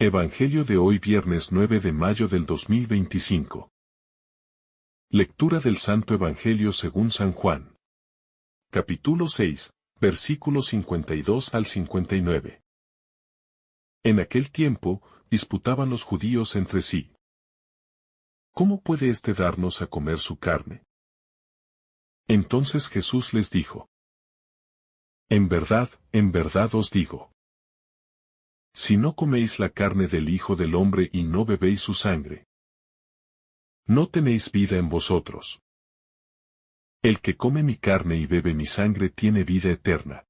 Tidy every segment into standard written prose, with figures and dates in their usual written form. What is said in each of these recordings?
Evangelio de hoy viernes 9 de mayo del 2025. Lectura del Santo Evangelio según San Juan. Capítulo 6, versículos 52 al 59. En aquel tiempo, disputaban los judíos entre sí. ¿Cómo puede éste darnos a comer su carne? Entonces Jesús les dijo: en verdad os digo. Si no coméis la carne del Hijo del Hombre y no bebéis su sangre, no tenéis vida en vosotros. El que come mi carne y bebe mi sangre tiene vida eterna.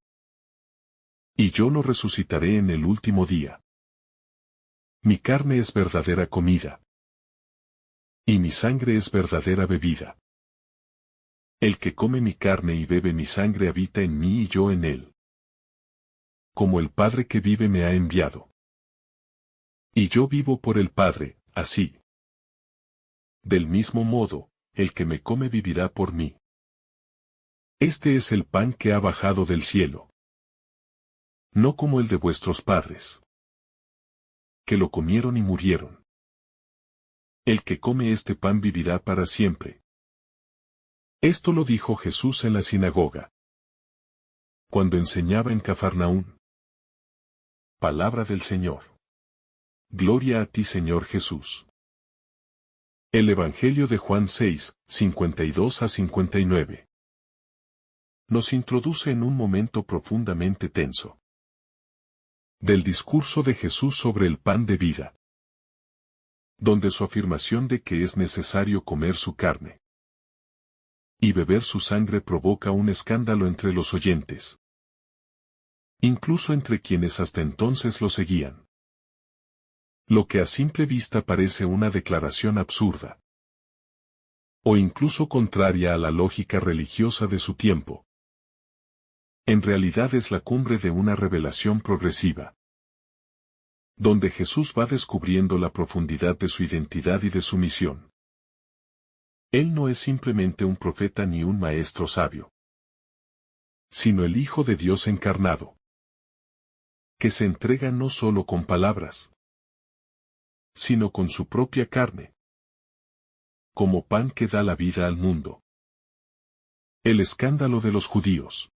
Y yo lo resucitaré en el último día. Mi carne es verdadera comida. Y mi sangre es verdadera bebida. El que come mi carne y bebe mi sangre habita en mí y yo en él. Como el Padre que vive me ha enviado. Y yo vivo por el Padre, así. Del mismo modo, el que me come vivirá por mí. Este es el pan que ha bajado del cielo. No como el de vuestros padres, que lo comieron y murieron. El que come este pan vivirá para siempre. Esto lo dijo Jesús en la sinagoga, cuando enseñaba en Cafarnaún. Palabra del Señor. Gloria a ti, Señor Jesús. El Evangelio de Juan 6, 52 a 59. Nos introduce en un momento profundamente tenso del discurso de Jesús sobre el pan de vida, donde su afirmación de que es necesario comer su carne y beber su sangre provoca un escándalo entre los oyentes, incluso entre quienes hasta entonces lo seguían. Lo que a simple vista parece una declaración absurda, o incluso contraria a la lógica religiosa de su tiempo, en realidad es la cumbre de una revelación progresiva, donde Jesús va descubriendo la profundidad de su identidad y de su misión. Él no es simplemente un profeta ni un maestro sabio, sino el Hijo de Dios encarnado, que se entrega no solo con palabras, sino con su propia carne, como pan que da la vida al mundo. El escándalo de los judíos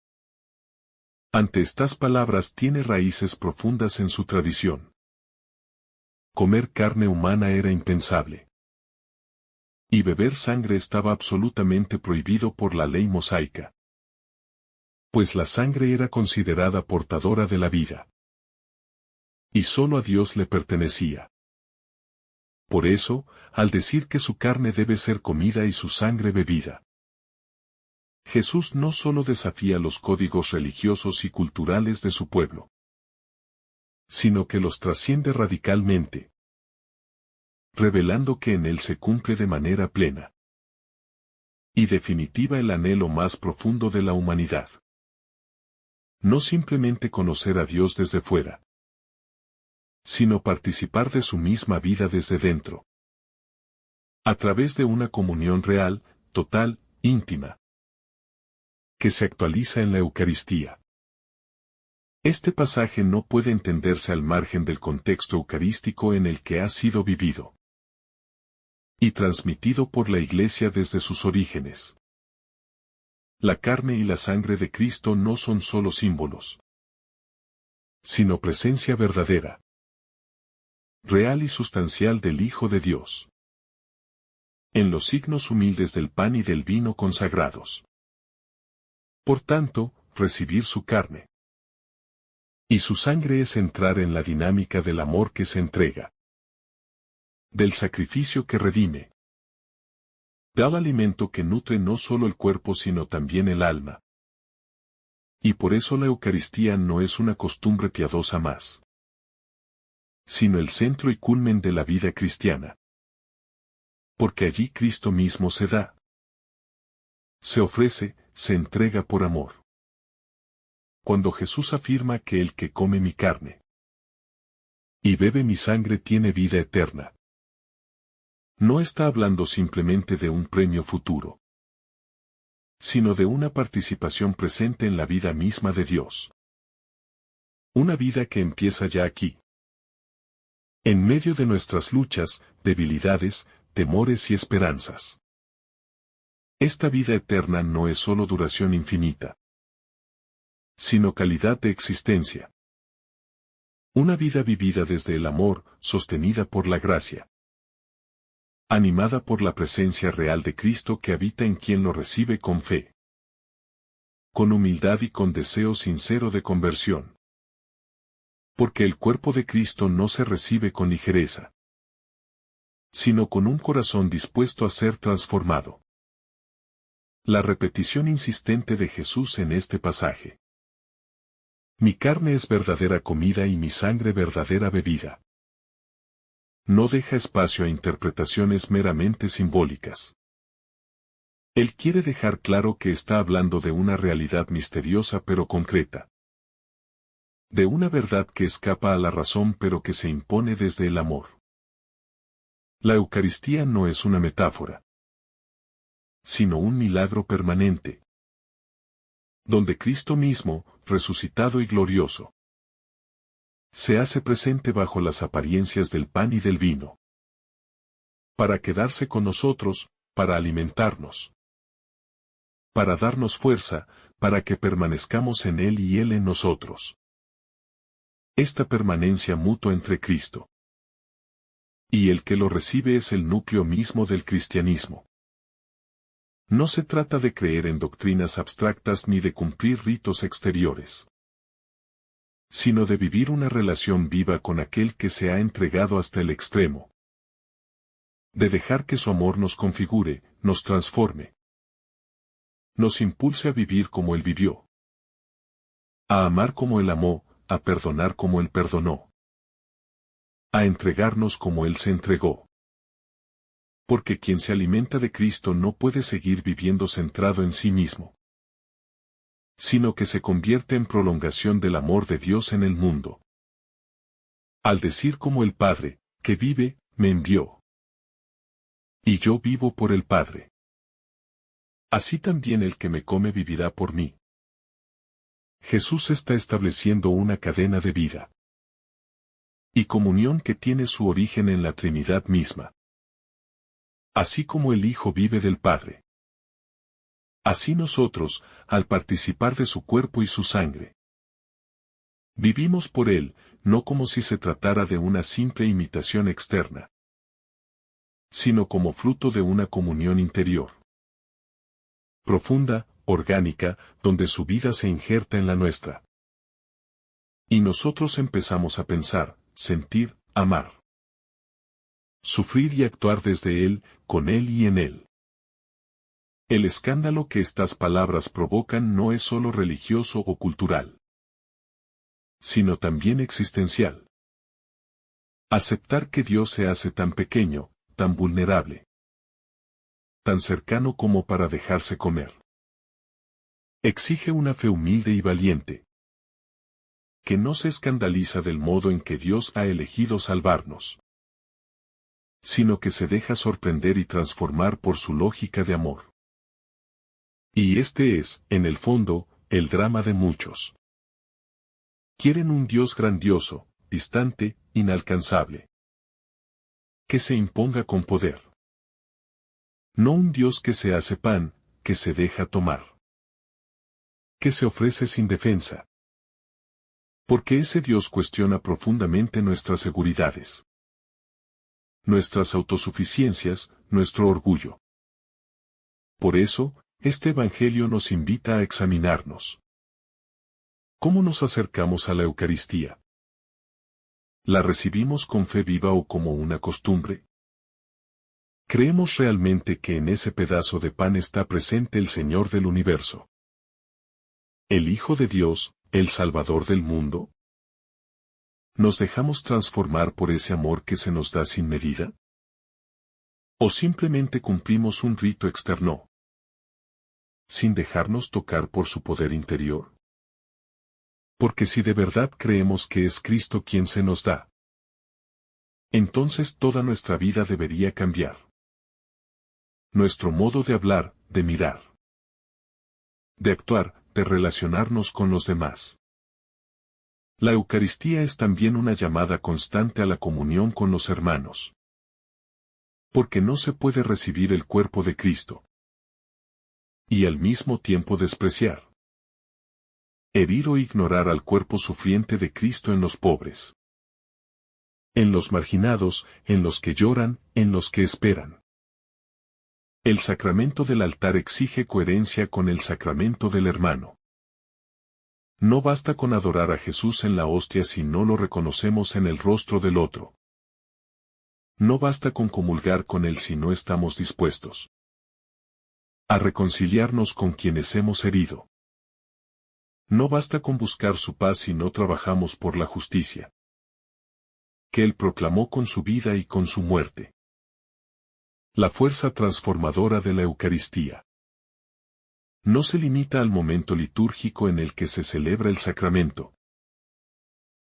ante estas palabras tiene raíces profundas en su tradición. Comer carne humana era impensable, y beber sangre estaba absolutamente prohibido por la ley mosaica, pues la sangre era considerada portadora de la vida, y solo a Dios le pertenecía. Por eso, al decir que su carne debe ser comida y su sangre bebida, Jesús no solo desafía los códigos religiosos y culturales de su pueblo, sino que los trasciende radicalmente, revelando que en él se cumple de manera plena y definitiva el anhelo más profundo de la humanidad. No simplemente conocer a Dios desde fuera, sino participar de su misma vida desde dentro, a través de una comunión real, total, íntima, que se actualiza en la Eucaristía. Este pasaje no puede entenderse al margen del contexto eucarístico en el que ha sido vivido y transmitido por la Iglesia desde sus orígenes. La carne y la sangre de Cristo no son solo símbolos, sino presencia verdadera, real y sustancial del Hijo de Dios, en los signos humildes del pan y del vino consagrados. Por tanto, recibir su carne y su sangre es entrar en la dinámica del amor que se entrega, del sacrificio que redime, del alimento que nutre no solo el cuerpo sino también el alma. Y por eso la Eucaristía no es una costumbre piadosa más, sino el centro y culmen de la vida cristiana. Porque allí Cristo mismo se da, se ofrece, se entrega por amor. Cuando Jesús afirma que el que come mi carne y bebe mi sangre tiene vida eterna, no está hablando simplemente de un premio futuro, sino de una participación presente en la vida misma de Dios. Una vida que empieza ya aquí, En medio de nuestras luchas, debilidades, temores y esperanzas. Esta vida eterna no es solo duración infinita, sino calidad de existencia. Una vida vivida desde el amor, sostenida por la gracia. Animada por la presencia real de Cristo que habita en quien lo recibe con fe. Con humildad y con deseo sincero de conversión. Porque el cuerpo de Cristo no se recibe con ligereza, sino con un corazón dispuesto a ser transformado. La repetición insistente de Jesús en este pasaje. Mi carne es verdadera comida y mi sangre verdadera bebida. No deja espacio a interpretaciones meramente simbólicas. Él quiere dejar claro que está hablando de una realidad misteriosa pero concreta. De una verdad que escapa a la razón pero que se impone desde el amor. La Eucaristía no es una metáfora, sino un milagro permanente, donde Cristo mismo, resucitado y glorioso, se hace presente bajo las apariencias del pan y del vino, para quedarse con nosotros, para alimentarnos, para darnos fuerza, para que permanezcamos en Él y Él en nosotros. Esta permanencia mutua entre Cristo y el que lo recibe es el núcleo mismo del cristianismo. No se trata de creer en doctrinas abstractas ni de cumplir ritos exteriores, sino de vivir una relación viva con aquel que se ha entregado hasta el extremo. De dejar que su amor nos configure, nos transforme, nos impulse a vivir como Él vivió, a amar como Él amó, a perdonar como Él perdonó, a entregarnos como Él se entregó. Porque quien se alimenta de Cristo no puede seguir viviendo centrado en sí mismo, sino que se convierte en prolongación del amor de Dios en el mundo. Al decir como el Padre, que vive, me envió. Y yo vivo por el Padre. Así también el que me come vivirá por mí. Jesús está estableciendo una cadena de vida y comunión que tiene su origen en la Trinidad misma. Así como el Hijo vive del Padre, así nosotros, al participar de su cuerpo y su sangre, vivimos por Él, no como si se tratara de una simple imitación externa, sino como fruto de una comunión interior, profunda, orgánica, donde su vida se injerta en la nuestra. Y nosotros empezamos a pensar, sentir, amar, sufrir y actuar desde Él, con Él y en Él. El escándalo que estas palabras provocan no es solo religioso o cultural, sino también existencial. Aceptar que Dios se hace tan pequeño, tan vulnerable, tan cercano como para dejarse comer. Exige una fe humilde y valiente, que no se escandaliza del modo en que Dios ha elegido salvarnos, sino que se deja sorprender y transformar por su lógica de amor. Y este es, en el fondo, el drama de muchos. Quieren un Dios grandioso, distante, inalcanzable, que se imponga con poder. No un Dios que se hace pan, que se deja tomar, que se ofrece sin defensa. Porque ese Dios cuestiona profundamente nuestras seguridades, nuestras autosuficiencias, nuestro orgullo. Por eso, este Evangelio nos invita a examinarnos. ¿Cómo nos acercamos a la Eucaristía? ¿La recibimos con fe viva o como una costumbre? ¿Creemos realmente que en ese pedazo de pan está presente el Señor del universo? ¿El Hijo de Dios, el Salvador del mundo? ¿Nos dejamos transformar por ese amor que se nos da sin medida? ¿O simplemente cumplimos un rito externo, sin dejarnos tocar por su poder interior? Porque si de verdad creemos que es Cristo quien se nos da, entonces toda nuestra vida debería cambiar. Nuestro modo de hablar, de mirar, de actuar, de relacionarnos con los demás. La Eucaristía es también una llamada constante a la comunión con los hermanos. Porque no se puede recibir el cuerpo de Cristo y al mismo tiempo despreciar, herir o ignorar al cuerpo sufriente de Cristo en los pobres, en los marginados, en los que lloran, en los que esperan. El sacramento del altar exige coherencia con el sacramento del hermano. No basta con adorar a Jesús en la hostia si no lo reconocemos en el rostro del otro. No basta con comulgar con Él si no estamos dispuestos a reconciliarnos con quienes hemos herido. No basta con buscar su paz si no trabajamos por la justicia que Él proclamó con su vida y con su muerte. La fuerza transformadora de la Eucaristía no se limita al momento litúrgico en el que se celebra el sacramento,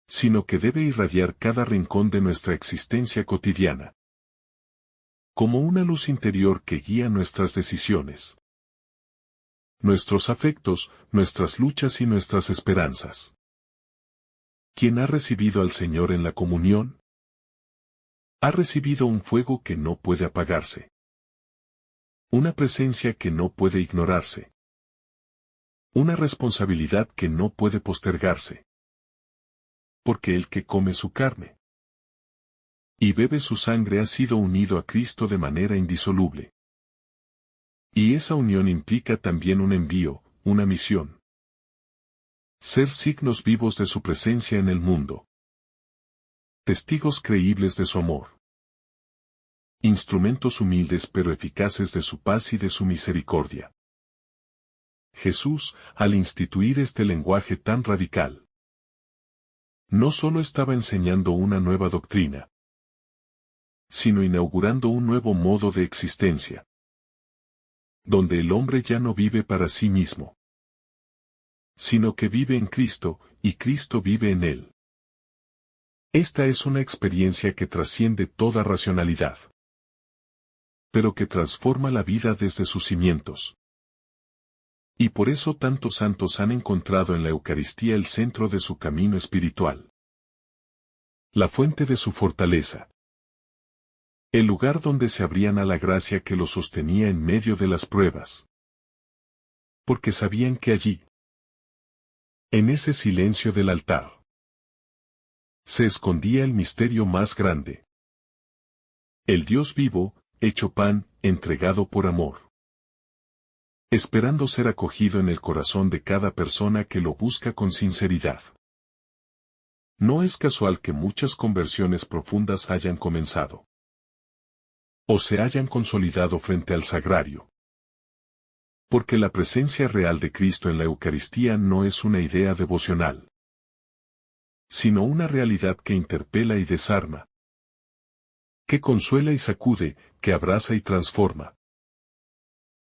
sino que debe irradiar cada rincón de nuestra existencia cotidiana, como una luz interior que guía nuestras decisiones, nuestros afectos, nuestras luchas y nuestras esperanzas. ¿Quién ha recibido al Señor en la comunión? Ha recibido un fuego que no puede apagarse, una presencia que no puede ignorarse, una responsabilidad que no puede postergarse. Porque el que come su carne y bebe su sangre ha sido unido a Cristo de manera indisoluble. Y esa unión implica también un envío, una misión. Ser signos vivos de su presencia en el mundo. Testigos creíbles de su amor. Instrumentos humildes pero eficaces de su paz y de su misericordia. Jesús, al instituir este lenguaje tan radical, no solo estaba enseñando una nueva doctrina, sino inaugurando un nuevo modo de existencia, donde el hombre ya no vive para sí mismo, sino que vive en Cristo, y Cristo vive en él. Esta es una experiencia que trasciende toda racionalidad, pero que transforma la vida desde sus cimientos. Y por eso tantos santos han encontrado en la Eucaristía el centro de su camino espiritual, la fuente de su fortaleza, el lugar donde se abrían a la gracia que los sostenía en medio de las pruebas. Porque sabían que allí, en ese silencio del altar, se escondía el misterio más grande. El Dios vivo, hecho pan, entregado por amor, esperando ser acogido en el corazón de cada persona que lo busca con sinceridad. No es casual que muchas conversiones profundas hayan comenzado, o se hayan consolidado frente al sagrario. Porque la presencia real de Cristo en la Eucaristía no es una idea devocional, sino una realidad que interpela y desarma, que consuela y sacude, que abraza y transforma.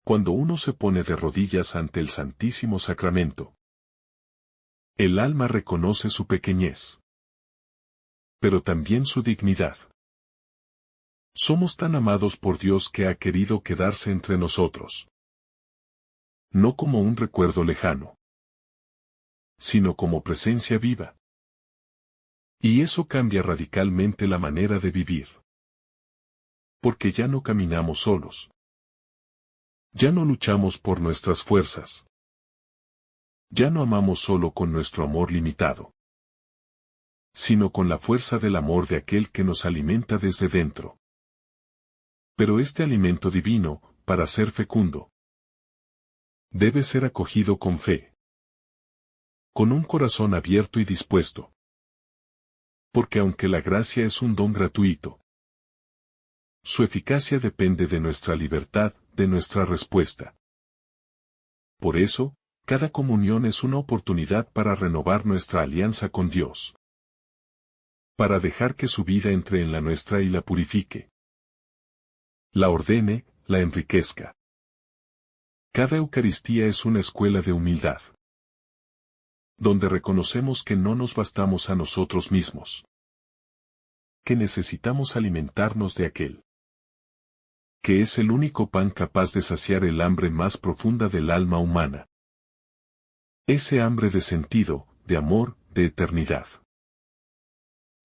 Cuando uno se pone de rodillas ante el Santísimo Sacramento, el alma reconoce su pequeñez, pero también su dignidad. Somos tan amados por Dios que ha querido quedarse entre nosotros, no como un recuerdo lejano, sino como presencia viva. Y eso cambia radicalmente la manera de vivir. Porque ya no caminamos solos. Ya no luchamos por nuestras fuerzas. Ya no amamos solo con nuestro amor limitado, sino con la fuerza del amor de aquel que nos alimenta desde dentro. Pero este alimento divino, para ser fecundo, debe ser acogido con fe, con un corazón abierto y dispuesto. Porque aunque la gracia es un don gratuito, su eficacia depende de nuestra libertad, de nuestra respuesta. Por eso, cada comunión es una oportunidad para renovar nuestra alianza con Dios, para dejar que su vida entre en la nuestra y la purifique, la ordene, la enriquezca. Cada Eucaristía es una escuela de humildad, donde reconocemos que no nos bastamos a nosotros mismos, que necesitamos alimentarnos de aquel que es el único pan capaz de saciar el hambre más profunda del alma humana. Ese hambre de sentido, de amor, de eternidad.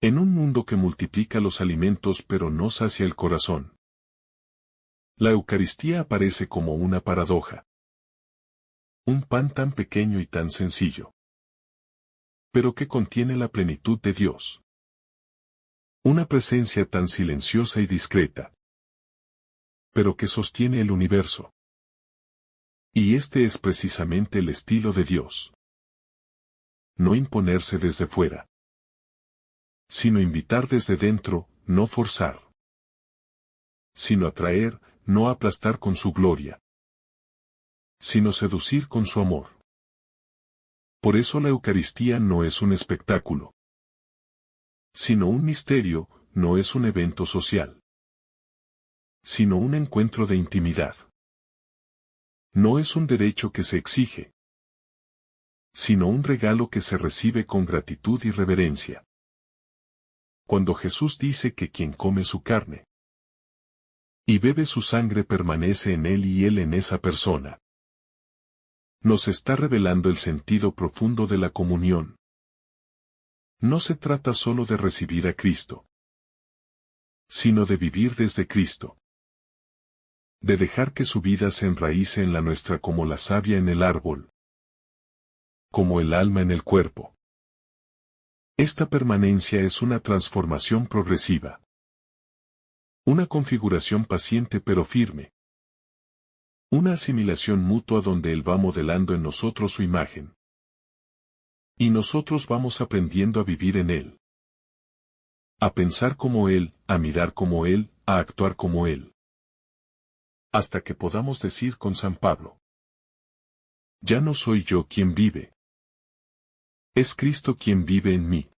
En un mundo que multiplica los alimentos pero no sacia el corazón, la Eucaristía aparece como una paradoja. Un pan tan pequeño y tan sencillo, pero que contiene la plenitud de Dios. Una presencia tan silenciosa y discreta, pero que sostiene el universo. Y este es precisamente el estilo de Dios. No imponerse desde fuera, sino invitar desde dentro, no forzar. Sino atraer, no aplastar con su gloria, sino seducir con su amor. Por eso la Eucaristía no es un espectáculo, sino un misterio, no es un evento social, sino un encuentro de intimidad. No es un derecho que se exige, sino un regalo que se recibe con gratitud y reverencia. Cuando Jesús dice que quien come su carne y bebe su sangre permanece en él y él en esa persona, nos está revelando el sentido profundo de la comunión. No se trata solo de recibir a Cristo, sino de vivir desde Cristo. De dejar que su vida se enraíce en la nuestra como la savia en el árbol, como el alma en el cuerpo. Esta permanencia es una transformación progresiva. Una configuración paciente pero firme. Una asimilación mutua donde Él va modelando en nosotros su imagen. Y nosotros vamos aprendiendo a vivir en Él. A pensar como Él, a mirar como Él, a actuar como Él. Hasta que podamos decir con San Pablo: ya no soy yo quien vive. Es Cristo quien vive en mí.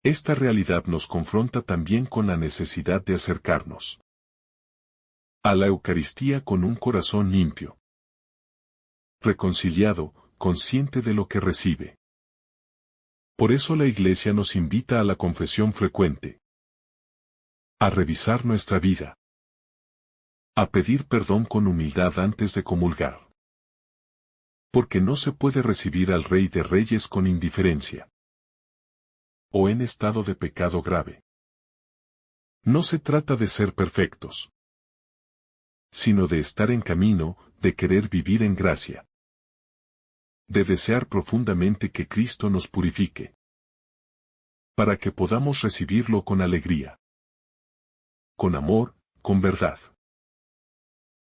Esta realidad nos confronta también con la necesidad de acercarnos a la Eucaristía con un corazón limpio, reconciliado, consciente de lo que recibe. Por eso la Iglesia nos invita a la confesión frecuente, a revisar nuestra vida, a pedir perdón con humildad antes de comulgar. Porque no se puede recibir al Rey de Reyes con indiferencia, o en estado de pecado grave. No se trata de ser perfectos, sino de estar en camino, de querer vivir en gracia, de desear profundamente que Cristo nos purifique, para que podamos recibirlo con alegría, con amor, con verdad,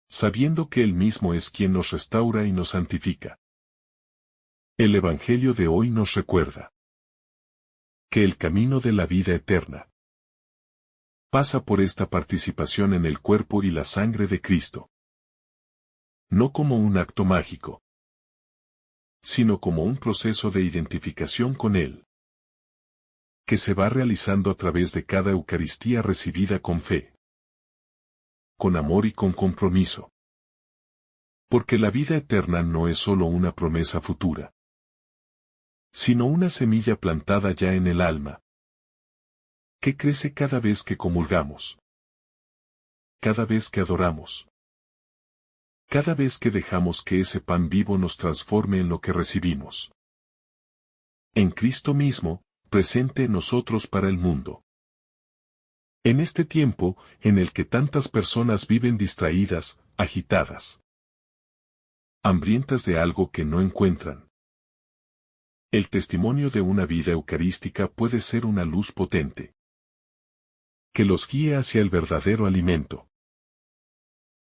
sabiendo que Él mismo es quien nos restaura y nos santifica. El Evangelio de hoy nos recuerda que el camino de la vida eterna pasa por esta participación en el cuerpo y la sangre de Cristo. No como un acto mágico, sino como un proceso de identificación con Él, que se va realizando a través de cada Eucaristía recibida con fe, con amor y con compromiso. Porque la vida eterna no es solo una promesa futura, sino una semilla plantada ya en el alma, que crece cada vez que comulgamos, cada vez que adoramos, cada vez que dejamos que ese pan vivo nos transforme en lo que recibimos. En Cristo mismo, presente en nosotros para el mundo. En este tiempo, en el que tantas personas viven distraídas, agitadas, hambrientas de algo que no encuentran, el testimonio de una vida eucarística puede ser una luz potente, que los guíe hacia el verdadero alimento.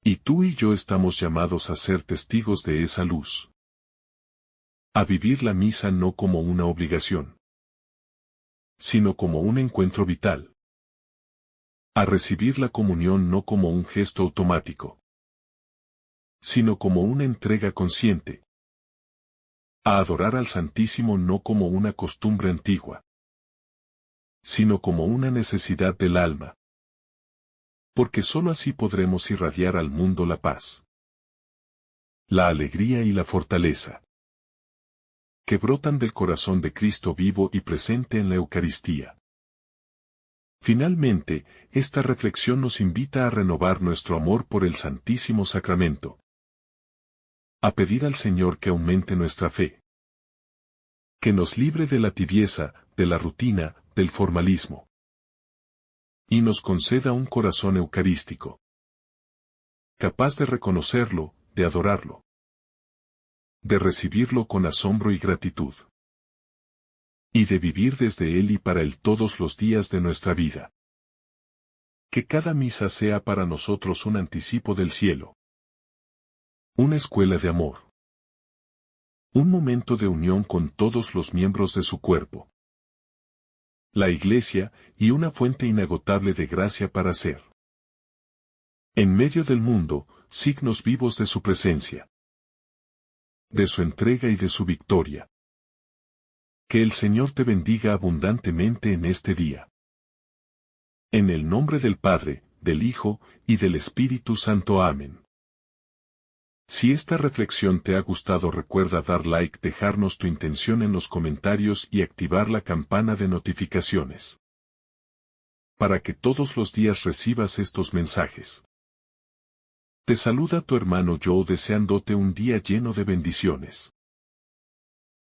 Y tú y yo estamos llamados a ser testigos de esa luz. A vivir la misa no como una obligación, sino como un encuentro vital. A recibir la comunión no como un gesto automático, sino como una entrega consciente. A adorar al Santísimo no como una costumbre antigua, sino como una necesidad del alma. Porque sólo así podremos irradiar al mundo la paz, la alegría y la fortaleza, que brotan del corazón de Cristo vivo y presente en la Eucaristía. Finalmente, esta reflexión nos invita a renovar nuestro amor por el Santísimo Sacramento, a pedir al Señor que aumente nuestra fe, Que nos libre de la tibieza, de la rutina, del formalismo. Y nos conceda un corazón eucarístico. Capaz de reconocerlo, de adorarlo. De recibirlo con asombro y gratitud. Y de vivir desde él y para él todos los días de nuestra vida. Que cada misa sea para nosotros un anticipo del cielo. Una escuela de amor. Un momento de unión con todos los miembros de su cuerpo. La Iglesia, y una fuente inagotable de gracia para ser. En medio del mundo, signos vivos de su presencia. De su entrega y de su victoria. Que el Señor te bendiga abundantemente en este día. En el nombre del Padre, del Hijo, y del Espíritu Santo. Amén. Si esta reflexión te ha gustado, recuerda dar like, dejarnos tu intención en los comentarios y activar la campana de notificaciones. Para que todos los días recibas estos mensajes. Te saluda tu hermano Joe deseándote un día lleno de bendiciones.